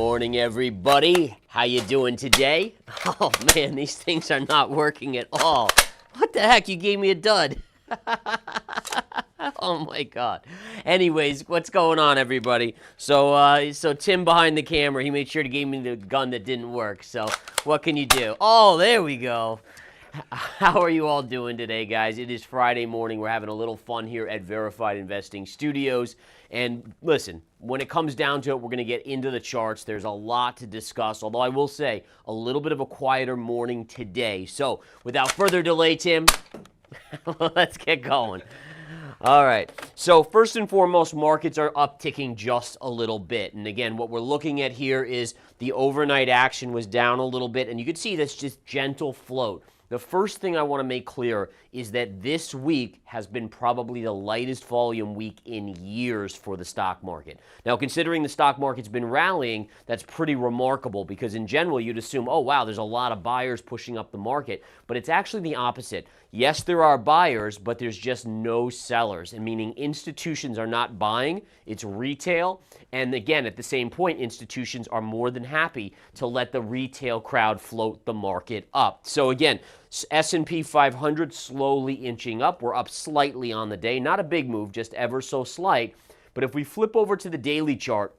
morning, everybody. How you doing today? Oh, man, these things are not working at all. What the heck? You gave me a dud. Oh, my God. Anyways, what's going on, everybody? So Tim behind the camera, he made sure to give me the gun that didn't work. So what can you do? Oh, there we go. How are you all doing today, guys? It is Friday morning. We're having a little fun here at Verified Investing Studios. And listen, when it comes down to it, we're going to get into the charts. There's a lot to discuss, although I will say a little bit of a quieter morning today. So without further delay, Tim, let's get going. All right. So first and foremost, markets are upticking just a little bit. And again, what we're looking at here is the overnight action was down a little bit. And you can see that's just gentle float. The first thing I want to make clear is that this week has been probably the lightest volume week in years for the stock market. Now, considering the stock market's been rallying, that's pretty remarkable because in general, you'd assume, oh, wow, there's a lot of buyers pushing up the market. But it's actually the opposite. Yes, there are buyers, but there's just no sellers, and meaning institutions are not buying. It's retail. And again, at the same point, institutions are more than happy to let the retail crowd float the market up. So again, S&P 500 slowly inching up. We're up slightly on the day. Not a big move, just ever so slight. But if we flip over to the daily chart,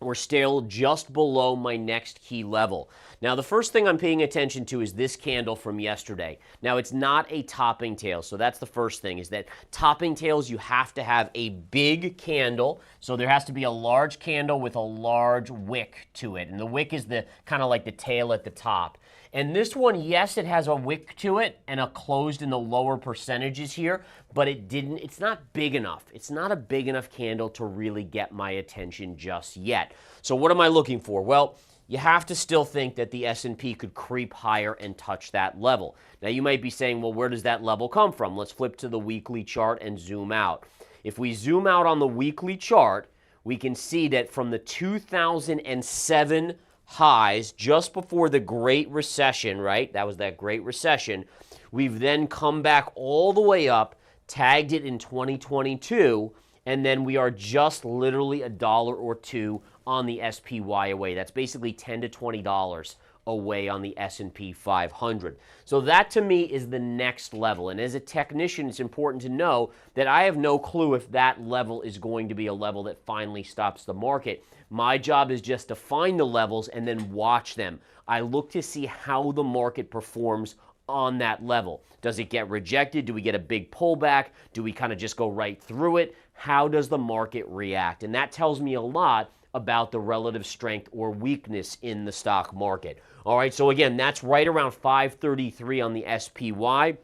we're still just below my next key level. Now, the first thing I'm paying attention to is this candle from yesterday. Now, it's not a topping tail, so that's the first thing, is that topping tails, you have to have a big candle. So there has to be a large candle with a large wick to it. And the wick is the kind of like the tail at the top. And this one, yes, it has a wick to it and a closed in the lower percentages here, but it's not big enough. It's not a big enough candle to really get my attention just yet. So what am I looking for? Well, you have to still think that the S&P could creep higher and touch that level. Now, you might be saying, well, where does that level come from? Let's flip to the weekly chart and zoom out. If we zoom out on the weekly chart, we can see that from the 2007 highs just before the Great Recession, right? That was that Great Recession. We've then come back all the way up, tagged it in 2022, and then we are just literally $1 or $2 on the SPY away. That's basically $10 to $20 away on the S&P 500. So that to me is the next level. And as a technician, it's important to know that I have no clue if that level is going to be a level that finally stops the market. My job is just to find the levels and then watch them. I look to see how the market performs on that level. Does it get rejected? Do we get a big pullback? Do we kind of just go right through it? How does the market react? And that tells me a lot about the relative strength or weakness in the stock market. All right, so again, that's right around 533 on the SPY.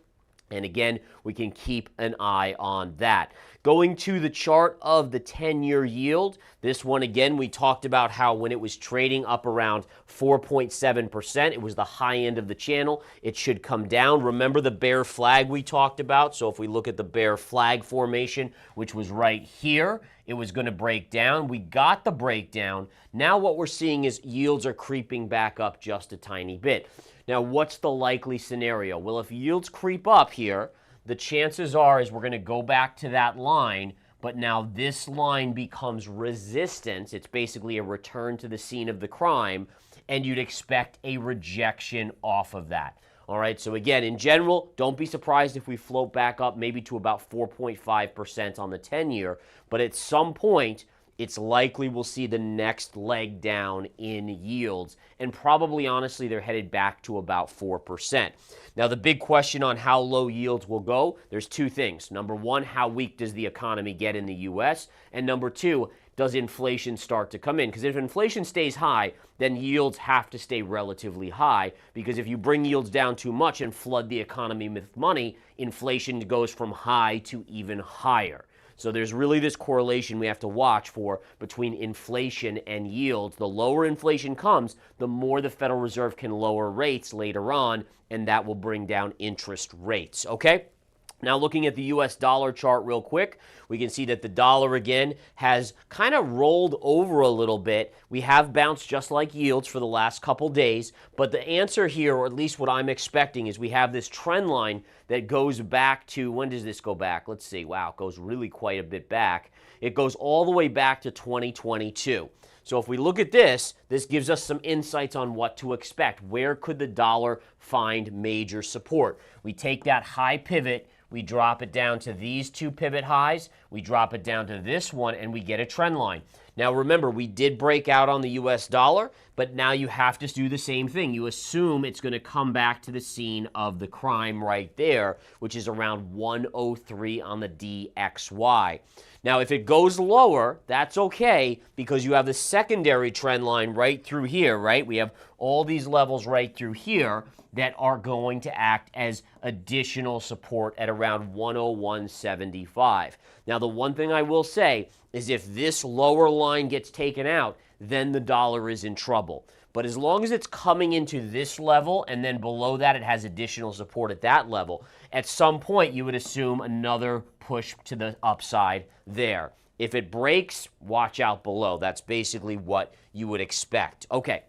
And again, we can keep an eye on that. Going to the chart of the 10-year yield, this one again, we talked about how when it was trading up around 4.7%, it was the high end of the channel. It should come down. Remember the bear flag we talked about? So if we look at the bear flag formation, which was right here, it was going to break down. We got the breakdown. Now what we're seeing is yields are creeping back up just a tiny bit. Now, what's the likely scenario? Well, if yields creep up here, the chances are is we're going to go back to that line, but now this line becomes resistance. It's basically a return to the scene of the crime, and you'd expect a rejection off of that. All right, so again, in general, don't be surprised if we float back up maybe to about 4.5% on the 10-year, but at some point, it's likely we'll see the next leg down in yields. And probably, honestly, they're headed back to about 4%. Now, the big question on how low yields will go, there's two things. Number one, how weak does the economy get in the U.S.? And number two, does inflation start to come in? Because if inflation stays high, then yields have to stay relatively high. Because if you bring yields down too much and flood the economy with money, inflation goes from high to even higher. So there's really this correlation we have to watch for between inflation and yields. The lower inflation comes, the more the Federal Reserve can lower rates later on, and that will bring down interest rates, okay? Now, looking at the U.S. dollar chart real quick, we can see that the dollar, again, has kind of rolled over a little bit. We have bounced just like yields for the last couple days, but the answer here, or at least what I'm expecting, is we have this trend line that goes back to, when does this go back? Let's see. Wow, it goes really quite a bit back. It goes all the way back to 2022. So if we look at this, this gives us some insights on what to expect. Where could the dollar find major support? We take that high pivot, we drop it down to these two pivot highs, we drop it down to this one, and we get a trend line. Now remember, we did break out on the US dollar, but now you have to do the same thing. You assume it's going to come back to the scene of the crime right there, which is around 103 on the DXY. Now, if it goes lower, that's okay, because you have the secondary trend line right through here, right? We have all these levels right through here that are going to act as additional support at around 101.75. Now, the one thing I will say is if this lower line gets taken out, then the dollar is in trouble. But as long as it's coming into this level and then below that it has additional support at that level, at some point you would assume another push to the upside there. If it breaks, watch out below. That's basically what you would expect. Okay.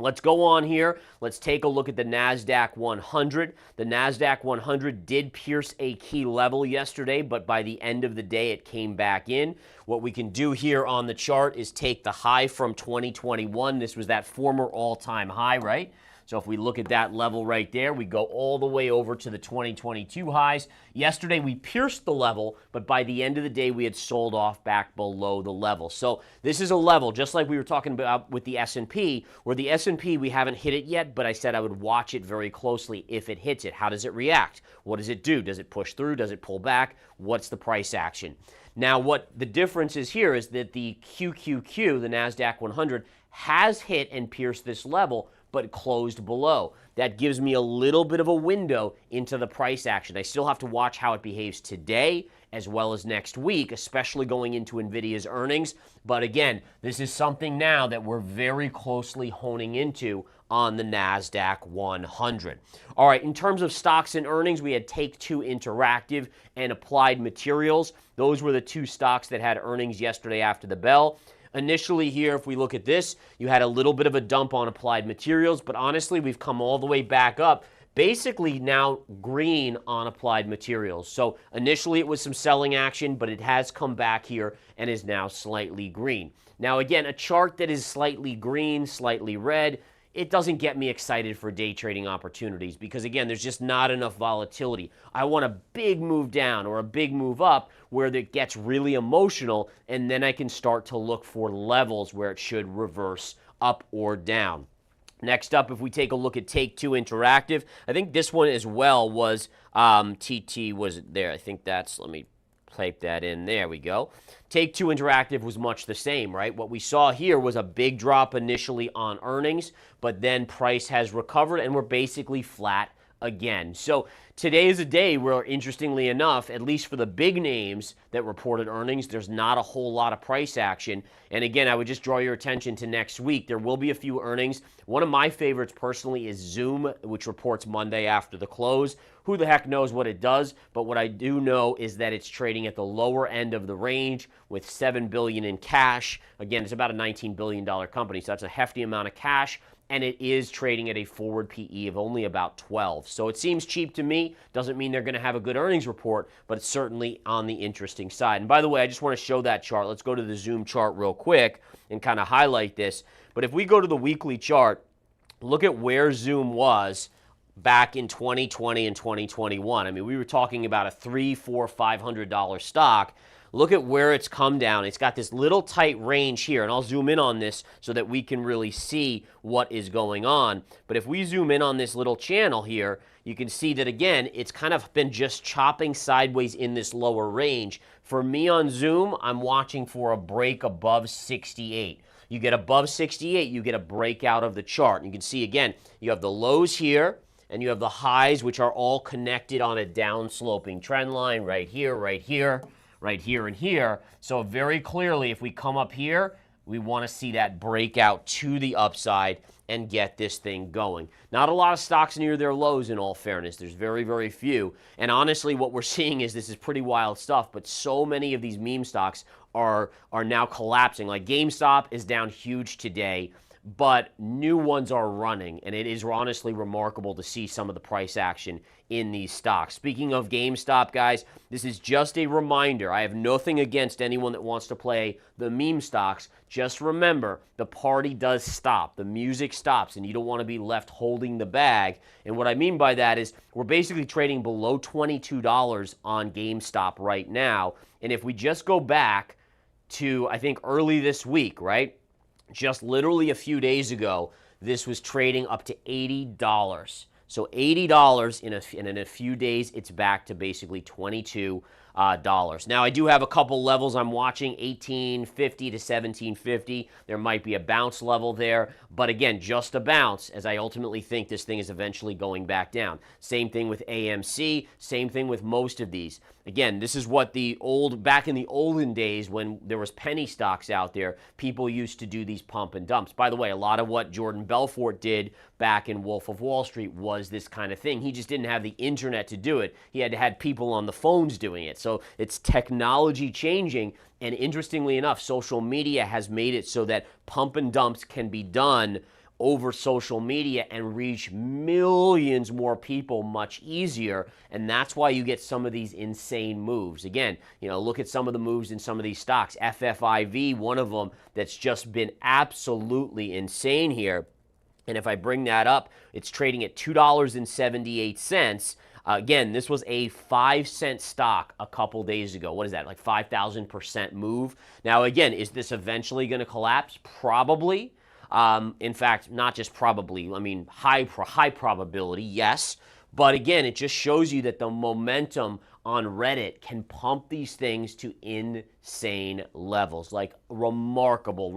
Let's go on here. Let's take a look at the NASDAQ 100. The NASDAQ 100 did pierce a key level yesterday, but by the end of the day, it came back in. What we can do here on the chart is take the high from 2021. This was that former all-time high, right? So if we look at that level right there, we go all the way over to the 2022 highs. Yesterday, we pierced the level, but by the end of the day, we had sold off back below the level. So this is a level, just like we were talking about with the S&P, where the S&P, we haven't hit it yet, but I said I would watch it very closely if it hits it. How does it react? What does it do? Does it push through? Does it pull back? What's the price action? Now, what the difference is here is that the QQQ, the NASDAQ 100, has hit and pierced this level, but closed below. That gives me a little bit of a window into the price action. I still have to watch how it behaves today as well as next week, especially going into NVIDIA's earnings. But again, this is something now that we're very closely honing into on the NASDAQ 100. All right, in terms of stocks and earnings, we had Take-Two Interactive and Applied Materials. Those were the two stocks that had earnings yesterday after the bell. Initially here, if we look at this, you had a little bit of a dump on Applied Materials, but honestly, we've come all the way back up, basically now green on Applied Materials. So initially it was some selling action, but it has come back here and is now slightly green. Now again, a chart that is slightly green, slightly red, it doesn't get me excited for day trading opportunities because, again, there's just not enough volatility. I want a big move down or a big move up where it gets really emotional, and then I can start to look for levels where it should reverse up or down. Next up, if we take a look at Take-Two Interactive, I think this one as well was TT was there. I think that's, let me type that in. There we go. Take-Two Interactive was much the same, right? What we saw here was a big drop initially on earnings, but then price has recovered and we're basically flat again. So today is a day where, interestingly enough, at least for the big names that reported earnings, there's not a whole lot of price action. And again, I would just draw your attention to next week. There will be a few earnings. One of my favorites personally is Zoom, which reports Monday after the close. Who the heck knows what it does, but what I do know is that it's trading at the lower end of the range with $7 billion in cash. Again, it's about a $19 billion company, so that's a hefty amount of cash. And it is trading at a forward PE of only about 12. So it seems cheap to me. Doesn't mean they're going to have a good earnings report, but it's certainly on the interesting side. And by the way, I just want to show that chart. Let's go to the Zoom chart real quick and kind of highlight this. But if we go to the weekly chart, look at where Zoom was back in 2020 and 2021. I mean, we were talking about a $300, $400, $500 stock. Look at where it's come down. It's got this little tight range here, and I'll zoom in on this so that we can really see what is going on. But if we zoom in on this little channel here, you can see that, again, it's kind of been just chopping sideways in this lower range. For me on Zoom, I'm watching for a break above 68. You get above 68, you get a breakout of the chart. And you can see, again, you have the lows here, and you have the highs, which are all connected on a down-sloping trend line right here, right here, right here, and here. So very clearly, if we come up here, we want to see that breakout to the upside and get this thing going. Not a lot of stocks near their lows, in all fairness. There's very, very few. And honestly, what we're seeing is this is pretty wild stuff, but so many of these meme stocks are now collapsing. Like GameStop is down huge today, but new ones are running, and it is honestly remarkable to see some of the price action in these stocks. Speaking of GameStop, guys, this is just a reminder. I have nothing against anyone that wants to play the meme stocks. Just remember, the party does stop. The music stops, and you don't want to be left holding the bag. And what I mean by that is we're basically trading below $22 on GameStop right now. And if we just go back to, I think, early this week, right? Just literally a few days ago, this was trading up to $80. So $80 in a few days, it's back to basically $22. Now, I do have a couple levels I'm watching, 1850 to 1750. There might be a bounce level there, but again, just a bounce, as I ultimately think this thing is eventually going back down. Same thing with AMC, same thing with most of these. Again, this is what back in the olden days when there was penny stocks out there, people used to do these pump and dumps. By the way, a lot of what Jordan Belfort did back in Wolf of Wall Street was this kind of thing. He just didn't have the internet to do it. He had to have people on the phones doing it. So it's technology changing, and interestingly enough, social media has made it so that pump and dumps can be done over social media and reach millions more people much easier, and that's why you get some of these insane moves. Again, look at some of the moves in some of these stocks. FFIV, one of them that's just been absolutely insane here. And if I bring that up, it's trading at $2.78. Again, this was a 5-cent stock a couple days ago. What is that, like 5,000% move? Now, again, is this eventually going to collapse? Probably. In fact, not just probably, I mean, high probability, yes. But again, it just shows you that the momentum on Reddit can pump these things to insane levels, like remarkable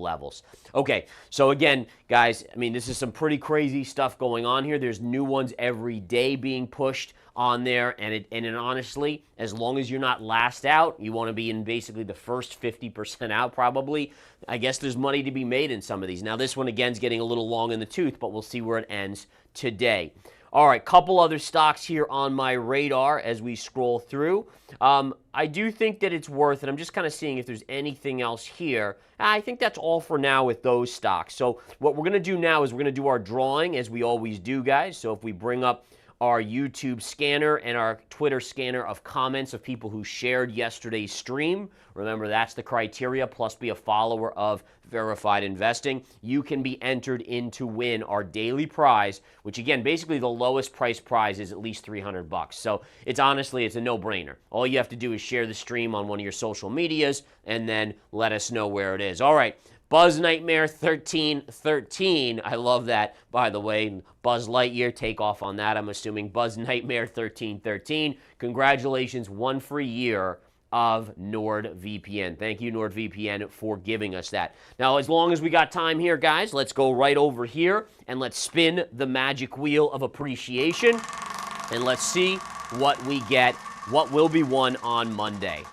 levels. Okay, so again, guys, I mean, this is some pretty crazy stuff going on here. There's new ones every day being pushed on there, and honestly, as long as you're not last out, you want to be in basically the first 50% out probably. I guess there's money to be made in some of these. Now, this one, again, is getting a little long in the tooth, but we'll see where it ends today. All right, couple other stocks here on my radar as we scroll through. I do think that it's worth it. I'm just kind of seeing if there's anything else here. I think that's all for now with those stocks. So what we're going to do now is we're going to do our drawing as we always do, guys. So if we bring up our YouTube scanner and our Twitter scanner of comments of people who shared yesterday's stream. Remember, that's the criteria, plus be a follower of Verified Investing. You can be entered in to win our daily prize, which again, basically the lowest price prize is at least $300. So it's a no-brainer. All you have to do is share the stream on one of your social medias and then let us know where it is. All right. Buzz Nightmare 1313. I love that, by the way. Buzz Lightyear, take off on that, I'm assuming. Buzz Nightmare 1313. Congratulations, one free year of NordVPN. Thank you, NordVPN, for giving us that. Now, as long as we got time here, guys, let's go right over here and let's spin the magic wheel of appreciation. And let's see what we get, what will be won on Monday.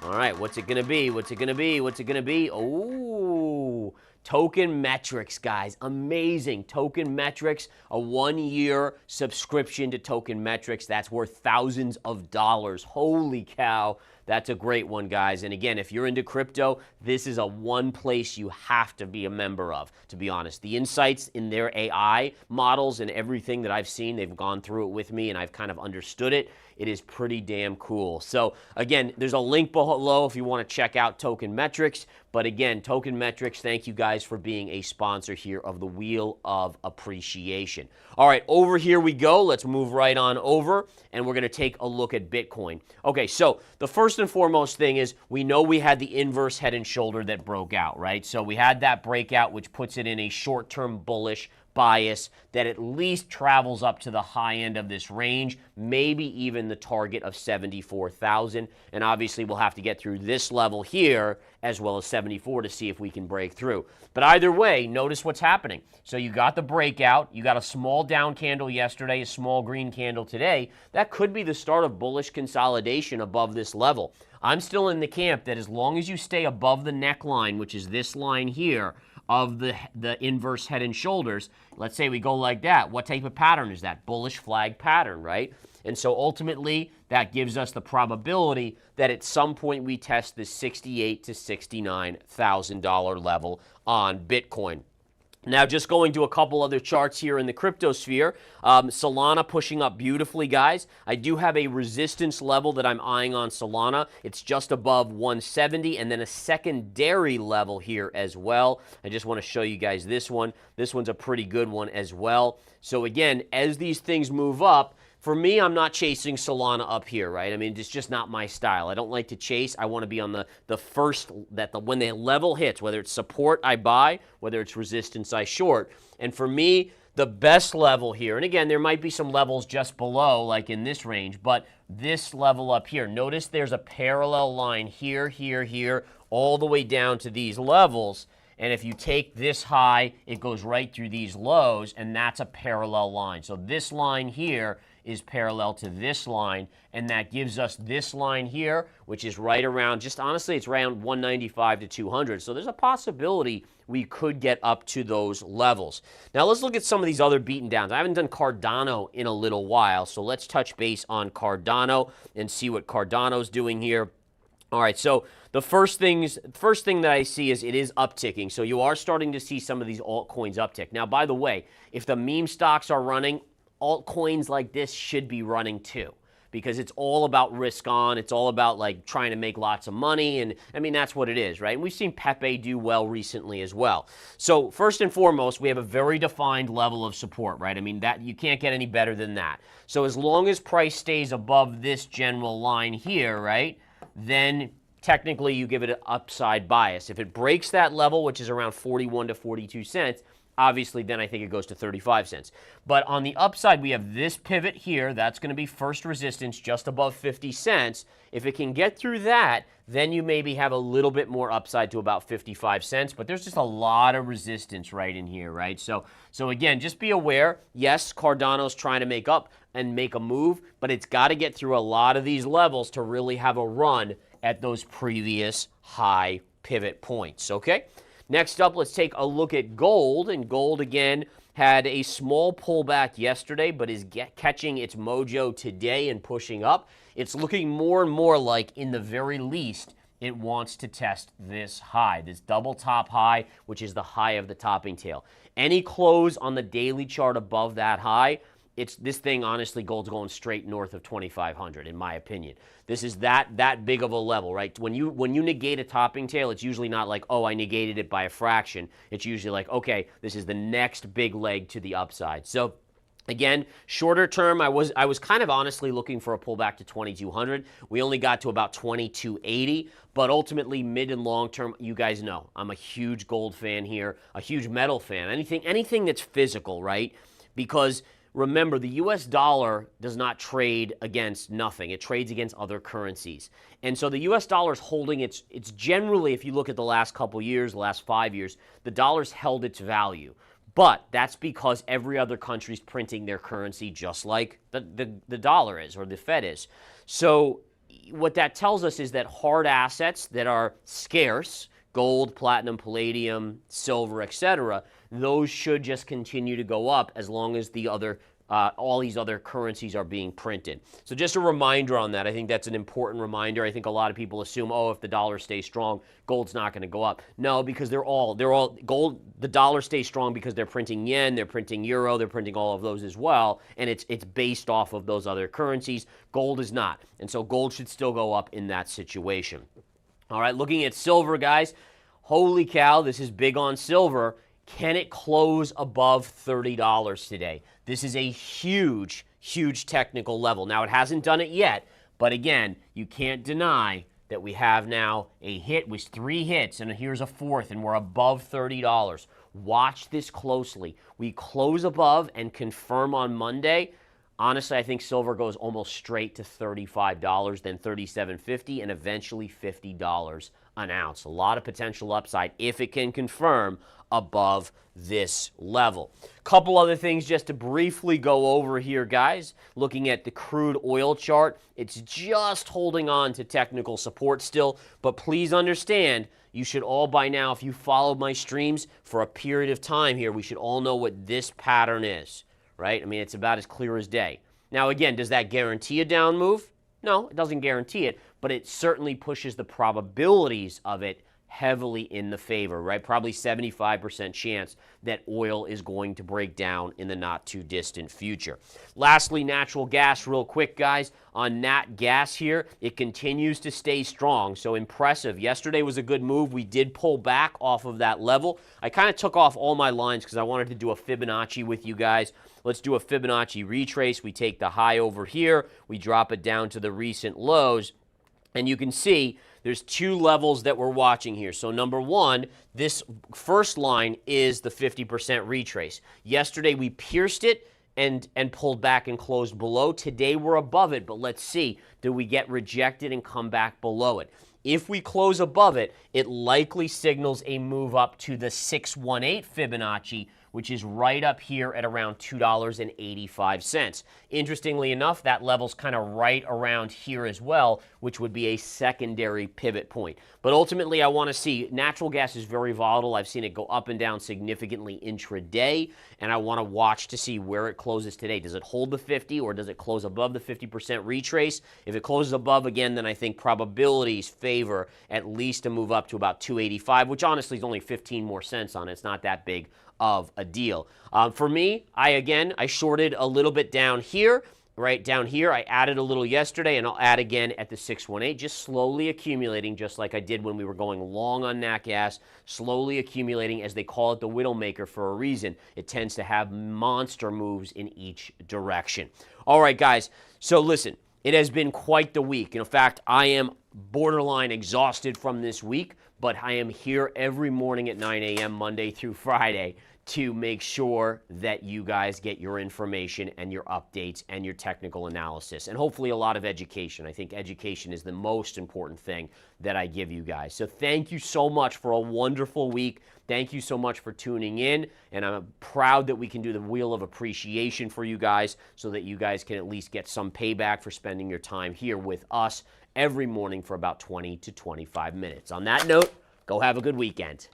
All right, what's it going to be? What's it going to be? What's it going to be? Oh, Token Metrics, guys. Amazing. Token Metrics, a 1-year subscription to Token Metrics. That's worth thousands of dollars. Holy cow. That's a great one, guys. And again, if you're into crypto, this is one place you have to be a member of, to be honest. The insights in their AI models and everything that I've seen, they've gone through it with me and I've kind of understood it. It is pretty damn cool. So again, there's a link below if you want to check out Token Metrics. But again, Token Metrics, thank you guys for being a sponsor here of the Wheel of Appreciation. All right, over here we go. Let's move right on over, and we're going to take a look at Bitcoin. Okay, so the first and foremost thing is we know we had the inverse head and shoulder that broke out, right? So we had that breakout, which puts it in a short-term bullish bias that at least travels up to the high end of this range, maybe even the target of 74,000. And obviously we'll have to get through this level here as well as 74 to see if we can break through. But either way, notice what's happening. So you got the breakout, you got a small down candle yesterday, a small green candle today. That could be the start of bullish consolidation above this level. I'm still in the camp that as long as you stay above the neckline, which is this line here, of the inverse head and shoulders. Let's say we go like that. What type of pattern is that? Bullish flag pattern, right? And so ultimately, that gives us the probability that at some point we test the $68,000 to $69,000 level on Bitcoin. Now, just going to a couple other charts here in the crypto sphere. Solana pushing up beautifully, guys. I do have a resistance level that I'm eyeing on Solana. It's just above 170, and then a secondary level here as well. I just want to show you guys this one. This one's a pretty good one as well. So again, as these things move up, for me, I'm not chasing Solana up here, right? I mean, it's just not my style. I don't like to chase. I want to be on the first, when the level hits, whether it's support, I buy, whether it's resistance, I short. And for me, the best level here, and again, there might be some levels just below, like in this range, but this level up here, notice there's a parallel line here, here, here, all the way down to these levels. And if you take this high, it goes right through these lows, and that's a parallel line. So this line here is parallel to this line, and that gives us this line here, which is right around, just honestly, it's around 195 to 200. So there's a possibility we could get up to those levels. Now let's look at some of these other beaten downs. I haven't done Cardano in a little while, so let's touch base on Cardano and see what Cardano's doing here. All right, so the first thing that I see is it is upticking. So you are starting to see some of these altcoins uptick. Now, by the way, if the meme stocks are running, altcoins like this should be running too, because it's all about risk on. It's all about like trying to make lots of money. And I mean, that's what it is, right? And we've seen Pepe do well recently as well. So first and foremost, we have a very defined level of support, right? I mean, that you can't get any better than that. So as long as price stays above this general line here, right, then technically you give it an upside bias. If it breaks that level, which is around 41 to 42 cents, obviously, then I think it goes to 35 cents. But on the upside, we have this pivot here. That's going to be first resistance just above 50 cents. If it can get through that, then you maybe have a little bit more upside to about 55 cents. But there's just a lot of resistance right in here, right? So again, just be aware. Yes, Cardano's trying to make up and make a move, but it's got to get through a lot of these levels to really have a run at those previous high pivot points, okay? Next up, let's take a look at gold. And gold, again, had a small pullback yesterday, but is catching its mojo today and pushing up. It's looking more and more like, in the very least, it wants to test this high, this double top high, which is the high of the topping tail. Any close on the daily chart above that high, it's this thing, honestly, gold's going straight north of 2,500, in my opinion. This is that big of a level, right? When you negate a topping tail, it's usually not like, oh, I negated it by a fraction. It's usually like, okay, this is the next big leg to the upside. So again, shorter term, I was kind of honestly looking for a pullback to 2,200. We only got to about 2,280, but ultimately mid and long term, you guys know I'm a huge gold fan here, a huge metal fan. Anything that's physical, right? Because remember, the US dollar does not trade against nothing. It trades against other currencies. And so the US dollar is holding it's generally, if you look at the last couple years, the last 5 years, the dollar's held its value. But that's because every other country's printing their currency just like the dollar is, or the Fed is. So what that tells us is that hard assets that are scarce, gold, platinum, palladium, silver, etc., those should just continue to go up as long as the other all these other currencies are being printed. So just a reminder on that. I think that's an important reminder. I think a lot of people assume, oh, if the dollar stays strong, gold's not going to go up. No, because they're all gold. The dollar stays strong because they're printing yen, they're printing euro, they're printing all of those as well, and it's based off of those other currencies. Gold is not, and so gold should still go up in that situation. All right, looking at silver, guys. Holy cow, this is big on silver. Can it close above $30 today? This is a huge, huge technical level. Now, it hasn't done it yet, but again, you can't deny that we have now a hit with 3 hits, and here's a 4th, and we're above $30. Watch this closely. We close above and confirm on Monday. Honestly, I think silver goes almost straight to $35, then $37.50, and eventually $50 an ounce. A lot of potential upside if it can confirm above this level. Couple other things just to briefly go over here, guys. Looking at the crude oil chart, it's just holding on to technical support still, but please understand, you should all by now, if you followed my streams for a period of time here, we should all know what this pattern is, right? I mean, it's about as clear as day. Now, again, does that guarantee a down move? No, it doesn't guarantee it, but it certainly pushes the probabilities of it heavily in the favor, right? Probably 75% chance that oil is going to break down in the not too distant future. Lastly, natural gas, real quick, guys. On nat gas here, it continues to stay strong, so impressive. Yesterday was a good move. We did pull back off of that level. I kind of took off all my lines because I wanted to do a Fibonacci with you guys. Let's do a Fibonacci retrace. We take the high over here, we drop it down to the recent lows, and you can see there's two levels that we're watching here. So number one, this first line is the 50% retrace. Yesterday we pierced it and pulled back and closed below. Today we're above it, but let's see, do we get rejected and come back below it? If we close above it, it likely signals a move up to the 618 Fibonacci, which is right up here at around $2.85. Interestingly enough, that level's kind of right around here as well, which would be a secondary pivot point. But ultimately, I want to see, natural gas is very volatile. I've seen it go up and down significantly intraday, and I want to watch to see where it closes today. Does it hold the 50 or does it close above the 50% retrace? If it closes above again, then I think probabilities favor at least a move up to about 285, which honestly is only 15 more cents on it. It's not that big of a deal. For me, I shorted a little bit down here, right down here. I added a little yesterday, and I'll add again at the 618, just slowly accumulating, just like I did when we were going long on nat gas, slowly accumulating, as they call it the Widowmaker for a reason. It tends to have monster moves in each direction. All right, guys, so listen, it has been quite the week. In fact, I am borderline exhausted from this week, but I am here every morning at 9 a.m. Monday through Friday to make sure that you guys get your information and your updates and your technical analysis, and hopefully a lot of education. I think education is the most important thing that I give you guys. So thank you so much for a wonderful week. Thank you so much for tuning in, and I'm proud that we can do the Wheel of Appreciation for you guys so that you guys can at least get some payback for spending your time here with us every morning for about 20 to 25 minutes. On that note, go have a good weekend.